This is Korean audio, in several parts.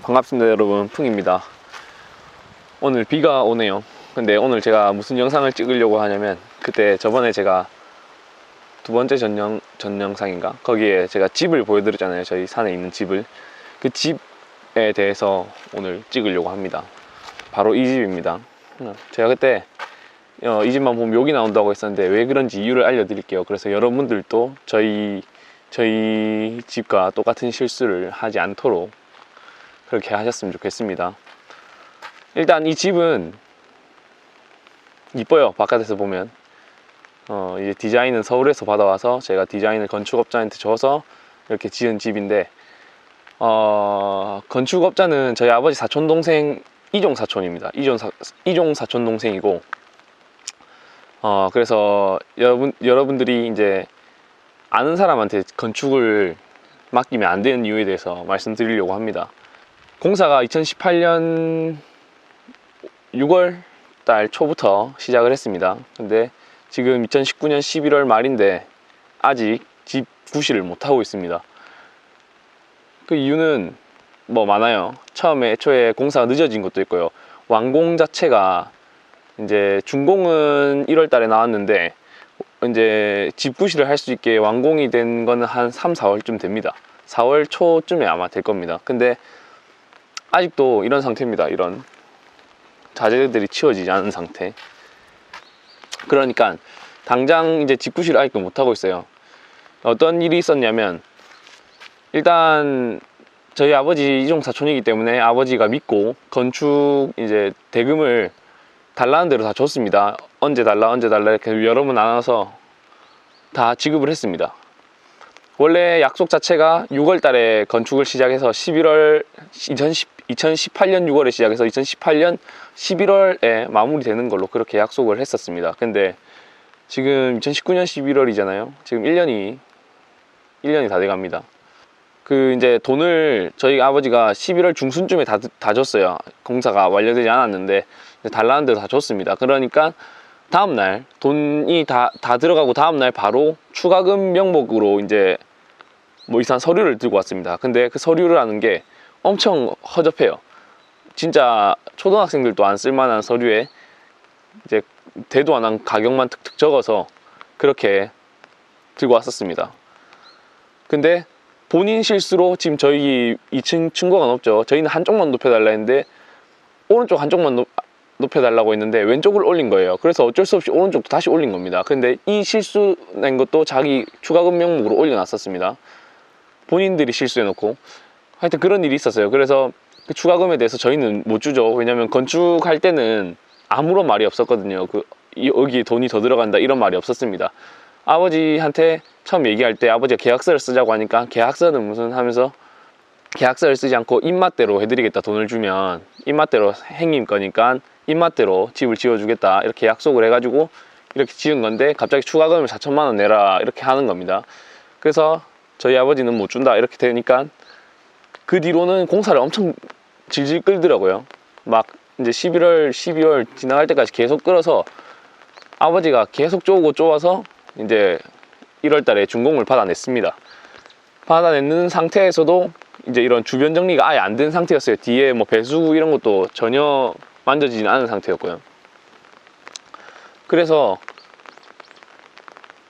반갑습니다 여러분, 풍입니다. 오늘 비가 오네요. 근데 오늘 제가 무슨 영상을 찍으려고 하냐면, 그때 저번에 제가 두 번째 전 영상인가, 거기에 제가 집을 보여드렸잖아요. 저희 산에 있는 집을. 그 집에 대해서 오늘 찍으려고 합니다. 바로 이 집입니다. 제가 그때 이 집만 보면 욕이 나온다고 했었는데, 왜 그런지 이유를 알려드릴게요. 그래서 여러분들도 저희 집과 똑같은 실수를 하지 않도록 그렇게 하셨으면 좋겠습니다. 일단 이 집은 이뻐요. 바깥에서 보면. 이제 디자인은 서울에서 받아와서 제가 디자인을 건축업자한테 줘서 이렇게 지은 집인데, 건축업자는 저희 아버지 사촌동생 이종 사촌입니다. 이종 사촌 동생이고, 그래서 여러분들이 이제 아는 사람한테 건축을 맡기면 안 되는 이유에 대해서 말씀드리려고 합니다. 공사가 2018년 6월 달 초부터 시작을 했습니다. 근데 지금 2019년 11월 말인데 아직 집 구실을 못하고 있습니다. 그 이유는 뭐 많아요. 애초에 공사가 늦어진 것도 있고요. 완공 자체가 이제 준공은 1월 달에 나왔는데, 이제 집 구실을 할 수 있게 완공이 된 거는 한 3, 4월쯤 됩니다. 4월 초쯤에 아마 될 겁니다. 근데 아직도 이런 상태입니다. 이런 자재들이 치워지지 않은 상태. 그러니까 당장 이제 집 구실을 아직도 못하고 있어요. 어떤 일이 있었냐면, 일단 저희 아버지 이종 사촌이기 때문에 아버지가 믿고 건축 이제 대금을 달라는 대로 다 줬습니다. 언제 달라 이렇게 여러 번 나눠서 다 지급을 했습니다. 원래 약속 자체가 6월 달에 건축을 시작해서 2018년 6월에 시작해서 2018년 11월에 마무리되는 걸로 그렇게 약속을 했었습니다. 근데 지금 2019년 11월이잖아요. 지금 1년이 다 돼갑니다. 이제 돈을 저희 아버지가 11월 중순쯤에 다 줬어요. 공사가 완료되지 않았는데 달라는 대로 다 줬습니다. 그러니까 다음날 돈이 다 들어가고 다음날 바로 추가금 명목으로 이제 뭐 이상 서류를 들고 왔습니다. 근데 그 서류라는 게 엄청 허접해요. 진짜 초등학생들도 안 쓸만한 서류에 이제 대도 안 한 가격만 툭툭 적어서 그렇게 들고 왔었습니다. 근데 본인 실수로 지금 저희 2층 층고가 높죠. 저희는 한쪽만 높여달라 했는데 오른쪽 한쪽만 높여달라고 했는데 왼쪽을 올린 거예요. 그래서 어쩔 수 없이 오른쪽도 다시 올린 겁니다. 근데 이 실수 낸 것도 자기 추가금 명목으로 올려놨었습니다. 본인들이 실수해놓고. 하여튼 그런 일이 있었어요. 그래서 그 추가금에 대해서 저희는 못 주죠. 왜냐면 건축할 때는 아무런 말이 없었거든요. 여기에 돈이 더 들어간다 이런 말이 없었습니다. 아버지한테 처음 얘기할 때 아버지가 계약서를 쓰자고 하니까, 계약서는 무슨 하면서, 계약서를 쓰지 않고 입맛대로 해드리겠다. 돈을 주면 입맛대로, 행님 거니까 입맛대로 집을 지어주겠다 이렇게 약속을 해가지고 이렇게 지은 건데, 갑자기 추가금을 4천만 원 내라 이렇게 하는 겁니다. 그래서 저희 아버지는 못 준다 이렇게 되니까 그 뒤로는 공사를 엄청 질질 끌더라고요. 막 이제 11월 12월 지나갈 때까지 계속 끌어서 아버지가 계속 쪼아서 이제 1월 달에 준공을 받아냈습니다. 받아내는 상태에서도 이제 이런 주변 정리가 아예 안 된 상태였어요. 뒤에 뭐 배수 이런 것도 전혀 만져지진 않은 상태였고요. 그래서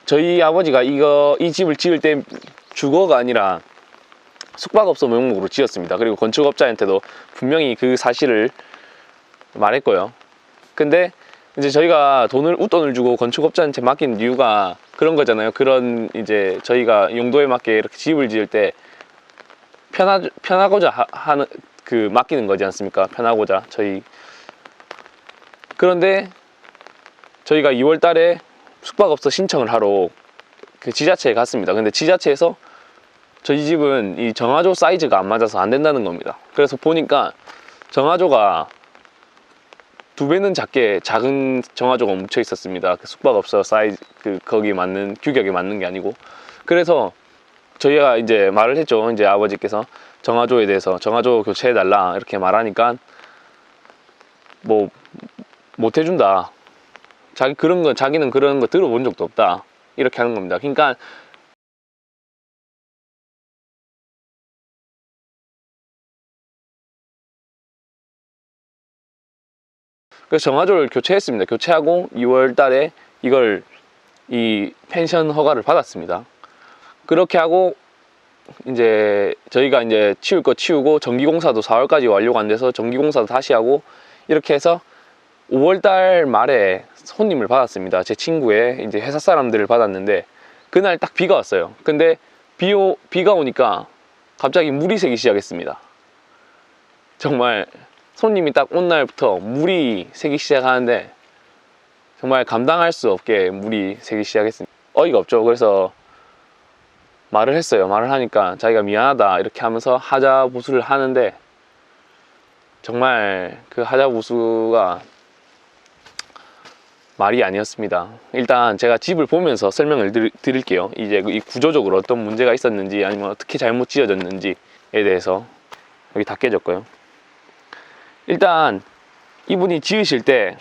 저희 아버지가 이 집을 지을 때 주거가 아니라 숙박업소 명목으로 지었습니다. 그리고 건축업자한테도 분명히 그 사실을 말했고요. 근데 이제 저희가 웃돈을 주고 건축업자한테 맡긴 이유가 그런 거잖아요. 그런 이제 저희가 용도에 맞게 이렇게 집을 지을 때 편하고자 하는 맡기는 거지 않습니까? 편하고자 그런데 저희가 2월 달에 숙박업소 신청을 하러 그 지자체에 갔습니다. 근데 지자체에서 저희 집은 이 정화조 사이즈가 안 맞아서 안 된다는 겁니다. 그래서 보니까 정화조가 2배는 작은 정화조가 뭉쳐 있었습니다. 그 숙박업소 사이즈 거기 맞는 규격에 맞는 게 아니고. 그래서 저희가 이제 말을 했죠. 이제 아버지께서 정화조에 대해서 정화조 교체해달라 이렇게 말하니까 뭐 못 해준다. 자기는 그런 거 들어본 적도 없다 이렇게 하는 겁니다. 그러니까 그래서 정화조를 교체했습니다. 교체하고 2월 달에 이 펜션 허가를 받았습니다. 그렇게 하고 이제 저희가 이제 치울 거 치우고 전기공사도 4월까지 완료가 안 돼서 전기공사도 다시 하고 이렇게 해서 5월 달 말에 손님을 받았습니다. 제 친구의 이제 회사 사람들을 받았는데 그날 딱 비가 왔어요. 근데 비가 오니까 갑자기 물이 새기 시작했습니다. 정말 손님이 딱 온 날부터 물이 새기 시작하는데 정말 감당할 수 없게 물이 새기 시작했습니다. 어이가 없죠. 그래서 말을 했어요. 말을 하니까 자기가 미안하다 이렇게 하면서 하자 보수를 하는데 정말 그 하자 보수가 말이 아니었습니다. 일단 제가 집을 보면서 설명을 드릴게요. 이제 이 구조적으로 어떤 문제가 있었는지 아니면 어떻게 잘못 지어졌는지에 대해서. 여기 다 깨졌고요. 일단 이분이 지으실 때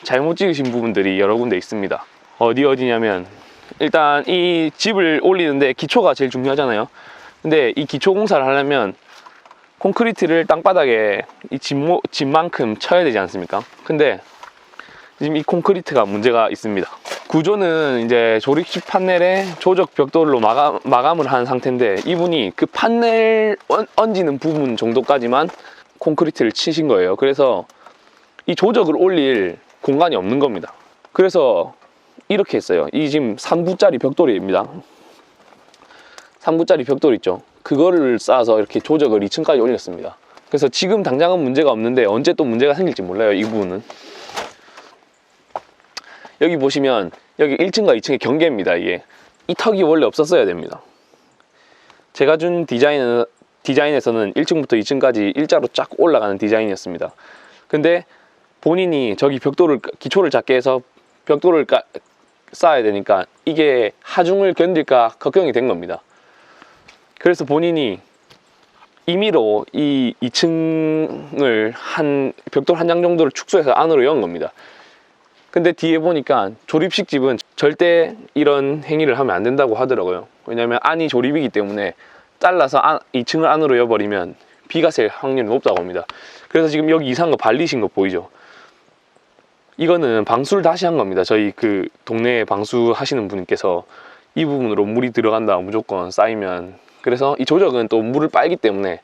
잘못 지으신 부분들이 여러 군데 있습니다. 어디냐면 일단 이 집을 올리는데 기초가 제일 중요하잖아요. 근데 이 기초 공사를 하려면 콘크리트를 땅바닥에 이 집만큼 쳐야 되지 않습니까? 근데 지금 이 콘크리트가 문제가 있습니다. 구조는 이제 조립식 판넬에 조적 벽돌로 마감을 한 상태인데 이분이 그 판넬 얹는 부분 정도까지만 콘크리트를 치신 거예요. 그래서 이 조적을 올릴 공간이 없는 겁니다. 그래서 이렇게 했어요. 이 지금 3구짜리 벽돌입니다. 3구짜리 벽돌 있죠. 그거를 쌓아서 이렇게 조적을 2층까지 올렸습니다. 그래서 지금 당장은 문제가 없는데 언제 또 문제가 생길지 몰라요. 이 부분은. 여기 보시면 여기 1층과 2층의 경계입니다. 이게 이 턱이 원래 없었어야 됩니다. 제가 준 디자인에서는 1층부터 2층까지 일자로 쫙 올라가는 디자인이었습니다. 근데 본인이 저기 기초를 작게 해서 벽돌을 쌓아야 되니까 이게 하중을 견딜까 걱정이 된 겁니다. 그래서 본인이 임의로 이 2층을 벽돌 한 장 정도를 축소해서 안으로 연 겁니다. 근데 뒤에 보니까 조립식 집은 절대 이런 행위를 하면 안 된다고 하더라고요. 왜냐면 안이 조립이기 때문에 잘라서 2층을 안으로 여버리면 비가 셀 확률이 높다고 합니다. 그래서 지금 여기 이상한 거 발리신 거 보이죠? 이거는 방수를 다시 한 겁니다. 저희 그 동네에 방수하시는 분께서 이 부분으로 물이 들어간다 무조건 쌓이면, 그래서 이 조적은 또 물을 빨기 때문에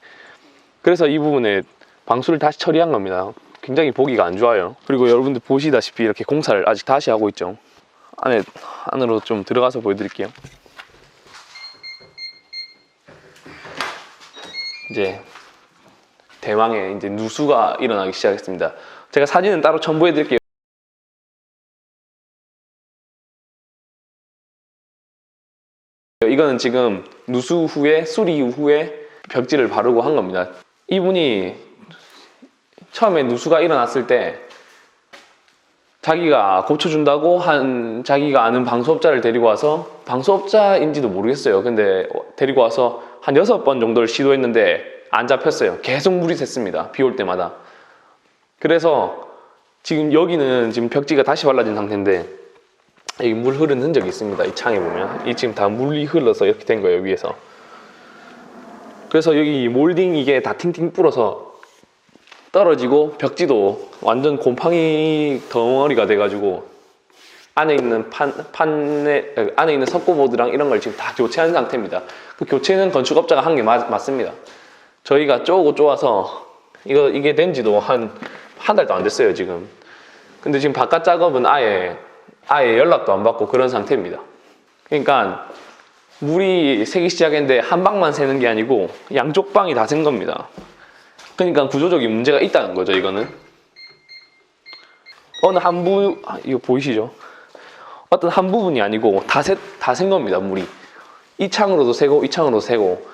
그래서 이 부분에 방수를 다시 처리한 겁니다. 굉장히 보기가 안 좋아요. 그리고 여러분들 보시다시피 이렇게 공사를 아직 다시 하고 있죠. 안으로 좀 들어가서 보여드릴게요. 이제 대망의 이제 누수가 일어나기 시작했습니다. 제가 사진은 따로 첨부해 드릴게요. 이거는 지금 누수 후에 수리 후에 벽지를 바르고 한 겁니다. 이분이 처음에 누수가 일어났을 때 자기가 고쳐준다고 자기가 아는 방수업자를 데리고 와서, 방수업자인지도 모르겠어요. 근데 데리고 와서 한 6번 정도를 시도했는데 안 잡혔어요. 계속 물이 샜습니다. 비 올 때마다. 그래서 지금 여기는 지금 벽지가 다시 발라진 상태인데 여기 물 흐르는 흔적이 있습니다. 이 창에 보면 이 지금 다 물이 흘러서 이렇게 된 거예요, 위에서. 그래서 여기 몰딩 이게 다 팅팅 불어서 떨어지고 벽지도 완전 곰팡이 덩어리가 돼가지고 안에 있는 안에 있는 석고보드랑 이런 걸 지금 다 교체한 상태입니다. 그 교체는 건축업자가 한 게 맞습니다. 저희가 쪼아서 이게 된 지도 한 달도 안 됐어요, 지금. 근데 지금 바깥 작업은 아예 연락도 안 받고 그런 상태입니다. 그러니까 물이 새기 시작했는데 한 방만 새는 게 아니고 양쪽 방이 다 샌 겁니다. 그러니까 구조적인 문제가 있다는 거죠. 이거는 이거 보이시죠? 어떤 한 부분이 아니고 다 센 겁니다. 물이 이 창으로도 새고 이 창으로도 새고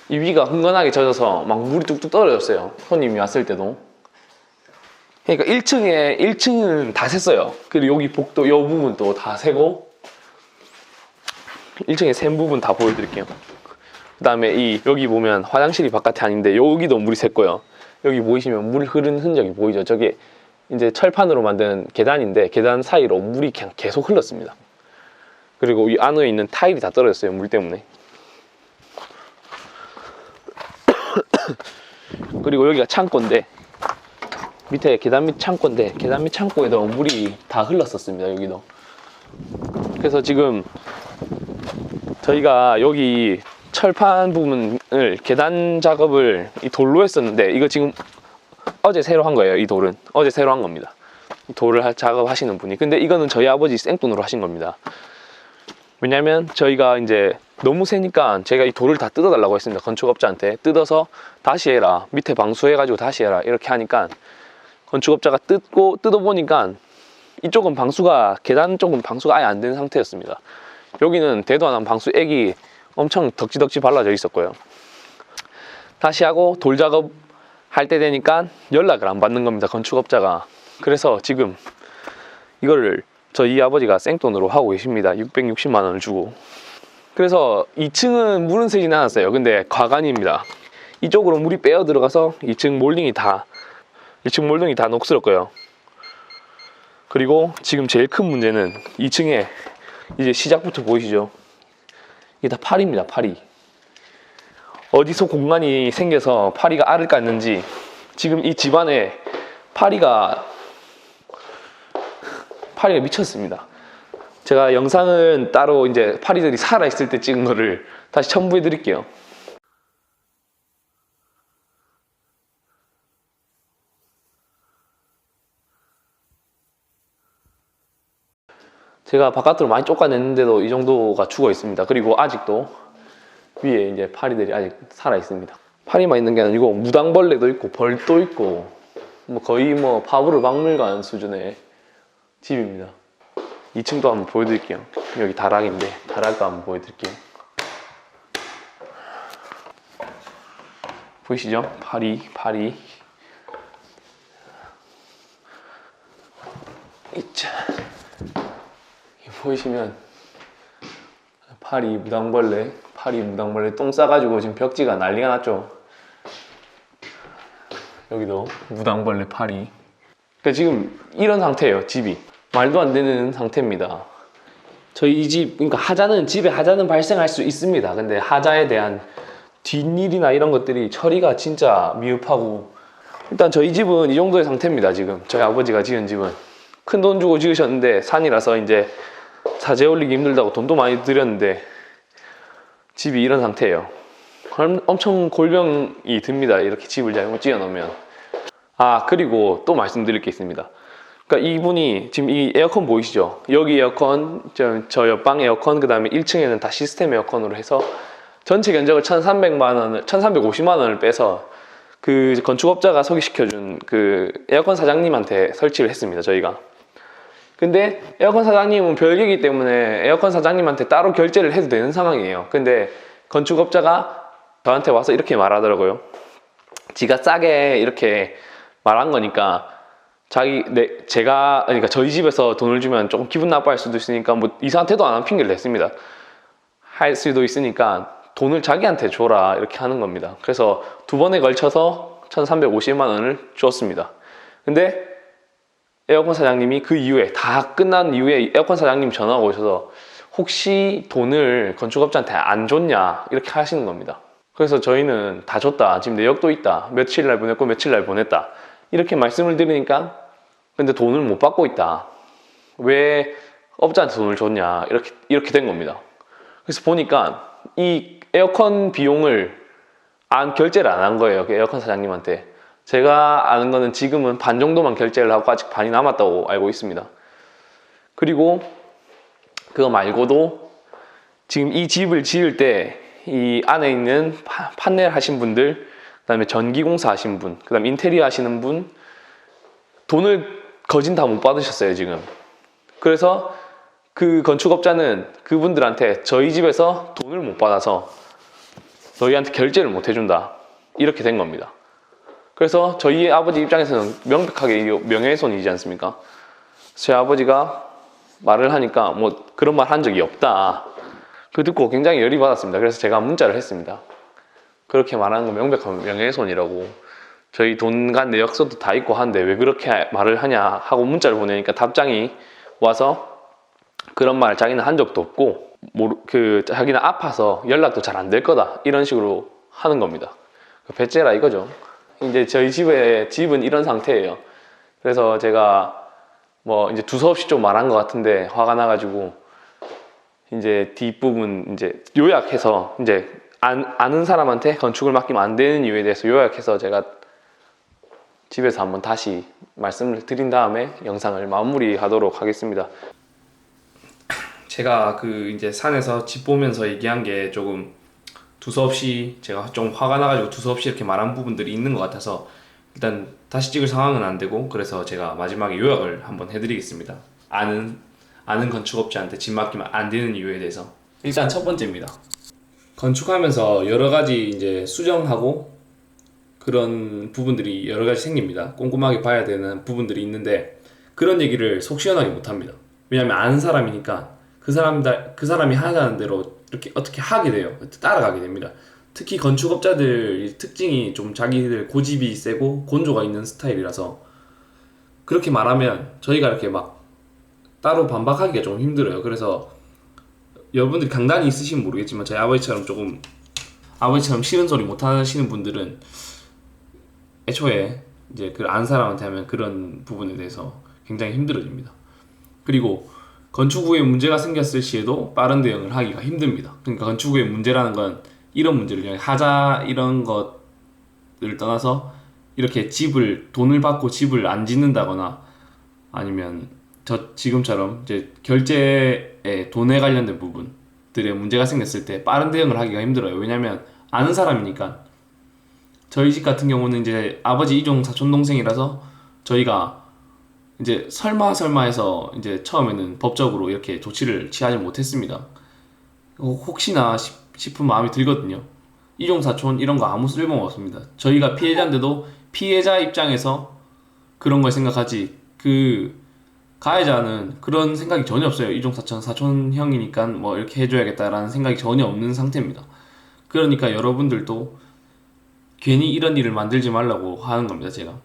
이 위가 흥건하게 젖어서 막 물이 뚝뚝 떨어졌어요. 손님이 왔을 때도. 그러니까 1층은 다 샜어요. 그리고 여기 복도 이 부분도 다 새고 1층에 샌 부분 다 보여드릴게요. 그 다음에 여기 보면 화장실이 바깥에 아닌데 여기도 물이 샜고요. 여기 보이시면 물 흐르는 흔적이 보이죠? 저게 이제 철판으로 만든 계단인데 계단 사이로 물이 그냥 계속 흘렀습니다. 그리고 이 안에 있는 타일이 다 떨어졌어요. 물 때문에. 그리고 여기가 창고인데 밑에 계단 밑 창고인데 계단 밑 창고에도 물이 다 흘렀었습니다. 여기도. 그래서 지금 저희가 여기 철판 부분을 계단 작업을 이 돌로 했었는데 이거 지금 어제 새로 한 거예요. 이 돌은 어제 새로 한 겁니다. 이 돌을 작업하시는 분이. 근데 이거는 저희 아버지 생돈으로 하신 겁니다. 왜냐면 저희가 이제 너무 세니까 제가 이 돌을 다 뜯어달라고 했습니다. 건축업자한테 뜯어서 다시 해라, 밑에 방수해가지고 다시 해라 이렇게 하니까 건축업자가 뜯어보니까 이쪽은 방수가, 계단 쪽은 방수가 아예 안 된 상태였습니다. 여기는 대도 안 한 방수액이 엄청 덕지덕지 발라져 있었고요. 다시 하고 돌 작업 할 때 되니까 연락을 안 받는 겁니다, 건축업자가. 그래서 지금 이거를 저희 아버지가 생돈으로 하고 계십니다. 660만 원을 주고. 그래서 2층은 물은 새지는 않았어요. 근데 과관입니다. 이쪽으로 물이 빼어 들어가서 2층 몰딩이 다 녹슬었고요. 그리고 지금 제일 큰 문제는 2층에 이제 시작부터 보이시죠? 이게 다 파리입니다. 파리. 어디서 공간이 생겨서 파리가 알을 깠는지 지금 이 집안에 파리가 미쳤습니다. 제가 영상은 따로 이제 파리들이 살아있을 때 찍은 거를 다시 첨부해 드릴게요. 제가 바깥으로 많이 쫓아냈는데도 이 정도가 죽어 있습니다. 그리고 아직도 위에 이제 파리들이 아직 살아 있습니다. 파리만 있는 게 아니고 무당벌레도 있고 벌도 있고 뭐 거의 뭐 파브르 박물관 수준의 집입니다. 2층도 한번 보여드릴게요. 여기 다락인데 다락도 한번 보여드릴게요. 보이시죠? 파리. 이자 보이시면 파리 무당벌레 똥 싸가지고 지금 벽지가 난리가 났죠. 여기도 무당벌레 파리. 그러니까 지금 이런 상태예요. 집이 말도 안 되는 상태입니다. 저희 이 집, 그러니까 집에 하자는 발생할 수 있습니다. 근데 하자에 대한 뒷일이나 이런 것들이 처리가 진짜 미흡하고, 일단 저희 집은 이 정도의 상태입니다. 지금 저희 아버지가 지은 집은 큰 돈 주고 지으셨는데 산이라서 이제 사재 올리기 힘들다고 돈도 많이 들였는데 집이 이런 상태예요. 엄청 골병이 듭니다. 이렇게 집을 잘못 지어 놓으면. 아, 그리고 또 말씀드릴 게 있습니다. 그러니까 이분이 지금 이 에어컨 보이시죠? 여기 에어컨, 저 옆방 에어컨, 그 다음에 1층에는 다 시스템 에어컨으로 해서 전체 견적을 1,350만 원을 빼서 그 건축업자가 소개시켜준 그 에어컨 사장님한테 설치를 했습니다, 저희가. 근데 에어컨 사장님은 별개이기 때문에 에어컨 사장님한테 따로 결제를 해도 되는 상황이에요. 근데 건축업자가 저한테 와서 이렇게 말하더라고요. 지가 싸게 이렇게 말한 거니까 그러니까 저희 집에서 돈을 주면 조금 기분 나빠할 수도 있으니까 뭐 이상한테도 안 한 핑계를 냈습니다. 할 수도 있으니까 돈을 자기한테 줘라 이렇게 하는 겁니다. 그래서 2번에 걸쳐서 1,350만 원을 주었습니다. 근데 에어컨 사장님이 그 이후에 다 끝난 이후에 에어컨 사장님 전화가 오셔서 혹시 돈을 건축업자한테 안 줬냐 이렇게 하시는 겁니다. 그래서 저희는 다 줬다, 지금 내역도 있다, 며칠 날 보냈고 며칠 날 보냈다 이렇게 말씀을 드리니까 근데 돈을 못 받고 있다, 왜 업자한테 돈을 줬냐 이렇게 된 겁니다. 그래서 보니까 이 에어컨 비용을 결제를 안 한 거예요, 그 에어컨 사장님한테. 제가 아는 거는 지금은 반 정도만 결제를 하고 아직 반이 남았다고 알고 있습니다. 그리고 그거 말고도 지금 이 집을 지을 때 이 안에 있는 판넬 하신 분들, 그 다음에 전기공사 하신 분, 그 다음에 인테리어 하시는 분 돈을 거진 다 못 받으셨어요 지금. 그래서 그 건축업자는 그분들한테 저희 집에서 돈을 못 받아서 너희한테 결제를 못 해준다 이렇게 된 겁니다. 그래서 저희 아버지 입장에서는 명백하게 명예훼손이지 않습니까? 제 아버지가 말을 하니까 뭐 그런 말 한 적이 없다, 그거 듣고 굉장히 열이 받았습니다. 그래서 제가 문자를 했습니다. 그렇게 말하는 건 명백한 명예훼손이라고, 저희 돈 간 내역서도 다 있고 한데 왜 그렇게 말을 하냐 하고 문자를 보내니까 답장이 와서 그런 말 자기는 한 적도 없고 자기는 아파서 연락도 잘 안 될 거다 이런 식으로 하는 겁니다. 배째라 이거죠. 이제 저희 집은 이런 상태예요. 그래서 제가 뭐 이제 두서없이 좀 말한 것 같은데 화가 나가지고 이제 뒷부분 이제 요약해서 이제 아는 사람한테 건축을 맡기면 안 되는 이유에 대해서 요약해서 제가 집에서 한번 다시 말씀을 드린 다음에 영상을 마무리하도록 하겠습니다. 제가 그 이제 산에서 집 보면서 얘기한 게 조금 두서없이 제가 좀 화가 나가지고 두서없이 이렇게 말한 부분들이 있는 것 같아서 일단 다시 찍을 상황은 안 되고, 그래서 제가 마지막에 요약을 한번 해드리겠습니다. 아는 건축업자한테 집 맡기면 안 되는 이유에 대해서. 일단 첫 번째입니다. 건축하면서 여러 가지 이제 수정하고 그런 부분들이 여러 가지 생깁니다. 꼼꼼하게 봐야 되는 부분들이 있는데 그런 얘기를 속 시원하게 못 합니다. 왜냐면 아는 사람이니까 그 사람이 하자는 대로 이렇게 어떻게 하게 돼요. 따라가게 됩니다. 특히 건축업자들 특징이 좀 자기들 고집이 세고 곤조가 있는 스타일이라서 그렇게 말하면 저희가 이렇게 막 따로 반박하기가 좀 힘들어요. 그래서 여러분들이 강단이 있으시면 모르겠지만 저희 아버지처럼 싫은 소리 못 하시는 분들은 애초에 이제 그 아는 사람한테 하면 그런 부분에 대해서 굉장히 힘들어집니다. 그리고 건축 후에 문제가 생겼을 시에도 빠른 대응을 하기가 힘듭니다. 그러니까 건축 후에 문제라는 건 이런 문제를 하자 이런 것을 떠나서 이렇게 돈을 받고 집을 안 짓는다거나 아니면 지금처럼 이제 결제에 돈에 관련된 부분들에 문제가 생겼을 때 빠른 대응을 하기가 힘들어요. 왜냐면 아는 사람이니까. 저희 집 같은 경우는 이제 아버지 이종 사촌 동생이라서 저희가 이제 설마 해서 이제 처음에는 법적으로 이렇게 조치를 취하지 못했습니다. 혹시나 싶은 마음이 들거든요. 이종 사촌 이런 거 아무 쓸모가 없습니다. 저희가 피해자인데도 피해자 입장에서 그런 걸 생각하지 그 가해자는 그런 생각이 전혀 없어요. 이종 사촌 형이니까 뭐 이렇게 해줘야겠다라는 생각이 전혀 없는 상태입니다. 그러니까 여러분들도 괜히 이런 일을 만들지 말라고 하는 겁니다, 제가.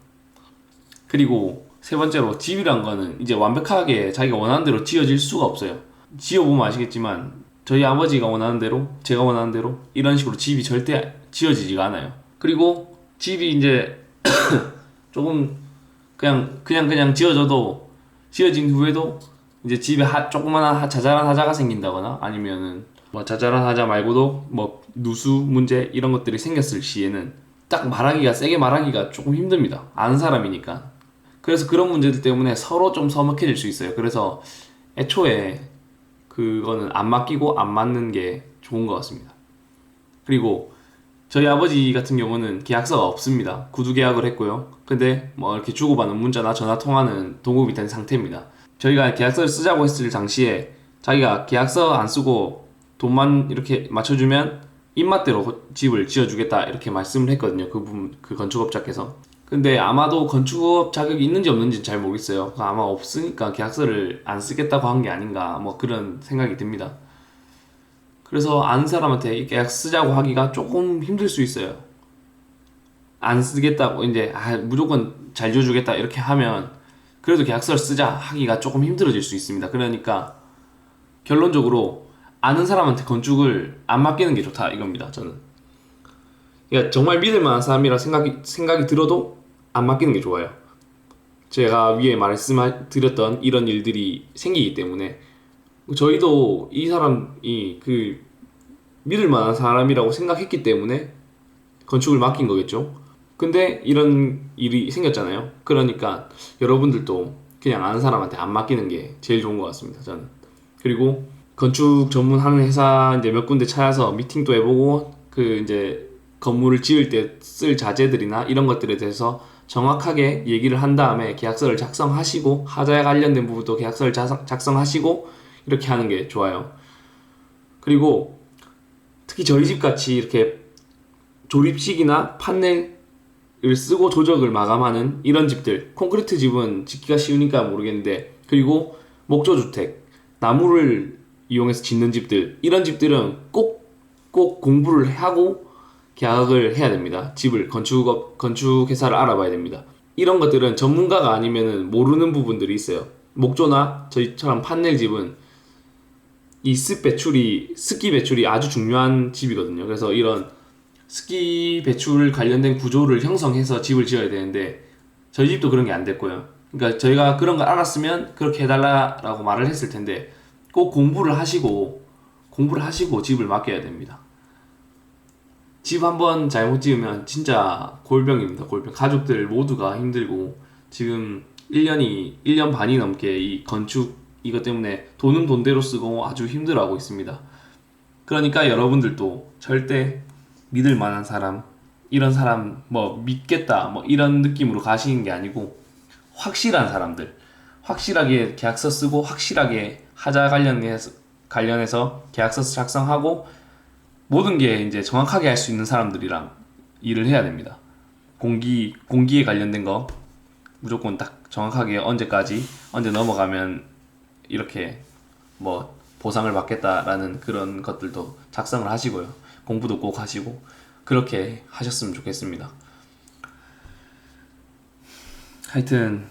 그리고 세 번째로 집이란 거는 이제 완벽하게 자기가 원하는 대로 지어질 수가 없어요. 지어보면 아시겠지만 저희 아버지가 원하는 대로, 제가 원하는 대로 이런 식으로 집이 절대 지어지지가 않아요. 그리고 집이 이제 조금 그냥 지어져도 지어진 후에도 이제 집에 조그마한 자잘한 하자가 생긴다거나 아니면은 뭐 자잘한 하자 말고도 뭐 누수 문제 이런 것들이 생겼을 시에는 딱 세게 말하기가 조금 힘듭니다. 아는 사람이니까. 그래서 그런 문제들 때문에 서로 좀 서먹해질 수 있어요. 그래서 애초에 그거는 안 맡기고 안 맞는 게 좋은 것 같습니다. 그리고 저희 아버지 같은 경우는 계약서가 없습니다. 구두 계약을 했고요. 근데 뭐 이렇게 주고받는 문자나 전화 통화는 동급이 된 상태입니다. 저희가 계약서를 쓰자고 했을 당시에 자기가 계약서 안 쓰고 돈만 이렇게 맞춰주면 입맛대로 집을 지어주겠다 이렇게 말씀을 했거든요. 그 건축업자께서. 근데 아마도 건축업 자격이 있는지 없는지 잘 모르겠어요. 아마 없으니까 계약서를 안 쓰겠다고 한 게 아닌가 뭐 그런 생각이 듭니다. 그래서 아는 사람한테 계약 쓰자고 하기가 조금 힘들 수 있어요. 안 쓰겠다고 이제 무조건 잘 지어주겠다 이렇게 하면 그래도 계약서를 쓰자 하기가 조금 힘들어질 수 있습니다. 그러니까 결론적으로 아는 사람한테 건축을 안 맡기는 게 좋다 이겁니다. 저는. 그러니까 정말 믿을 만한 사람이라 생각이 들어도 안 맡기는 게 좋아요. 제가 위에 말씀드렸던 이런 일들이 생기기 때문에 저희도 이 사람이 그 믿을 만한 사람이라고 생각했기 때문에 건축을 맡긴 거겠죠. 근데 이런 일이 생겼잖아요. 그러니까 여러분들도 그냥 아는 사람한테 안 맡기는 게 제일 좋은 것 같습니다. 저는. 그리고 건축 전문하는 회사 이제 몇 군데 찾아서 미팅도 해보고 그 이제 건물을 지을 때 쓸 자재들이나 이런 것들에 대해서 정확하게 얘기를 한 다음에 계약서를 작성하시고 하자에 관련된 부분도 계약서를 작성하시고 이렇게 하는 게 좋아요. 그리고 특히 저희 집 같이 이렇게 조립식이나 판넬을 쓰고 조적을 마감하는 이런 집들, 콘크리트 집은 짓기가 쉬우니까 모르겠는데, 그리고 목조주택, 나무를 이용해서 짓는 집들, 이런 집들은 꼭 공부를 하고 계약을 해야 됩니다. 집을 건축회사를 알아봐야 됩니다. 이런 것들은 전문가가 아니면은 모르는 부분들이 있어요. 목조나 저희처럼 판넬 집은 이 습기 배출이 아주 중요한 집이거든요. 그래서 이런 습기 배출 관련된 구조를 형성해서 집을 지어야 되는데 저희 집도 그런 게 안 됐고요. 그러니까 저희가 그런 걸 알았으면 그렇게 해달라라고 말을 했을 텐데 꼭 공부를 하시고 집을 맡겨야 됩니다. 집 한번 잘못 지으면 진짜 골병입니다. 골병. 가족들 모두가 힘들고 지금 1년 반이 넘게 이 건축 이것 때문에 돈은 돈대로 쓰고 아주 힘들어하고 있습니다. 그러니까 여러분들도 절대 믿을 만한 사람, 이런 사람 뭐 믿겠다 뭐 이런 느낌으로 가시는 게 아니고 확실한 사람들, 확실하게 계약서 쓰고 확실하게 하자 관련해서 계약서 작성하고 모든 게 이제 정확하게 할 수 있는 사람들이랑 일을 해야 됩니다. 공기에 관련된 거 무조건 딱 정확하게 언제 넘어가면 이렇게 뭐 보상을 받겠다라는 그런 것들도 작성을 하시고요. 공부도 꼭 하시고 그렇게 하셨으면 좋겠습니다. 하여튼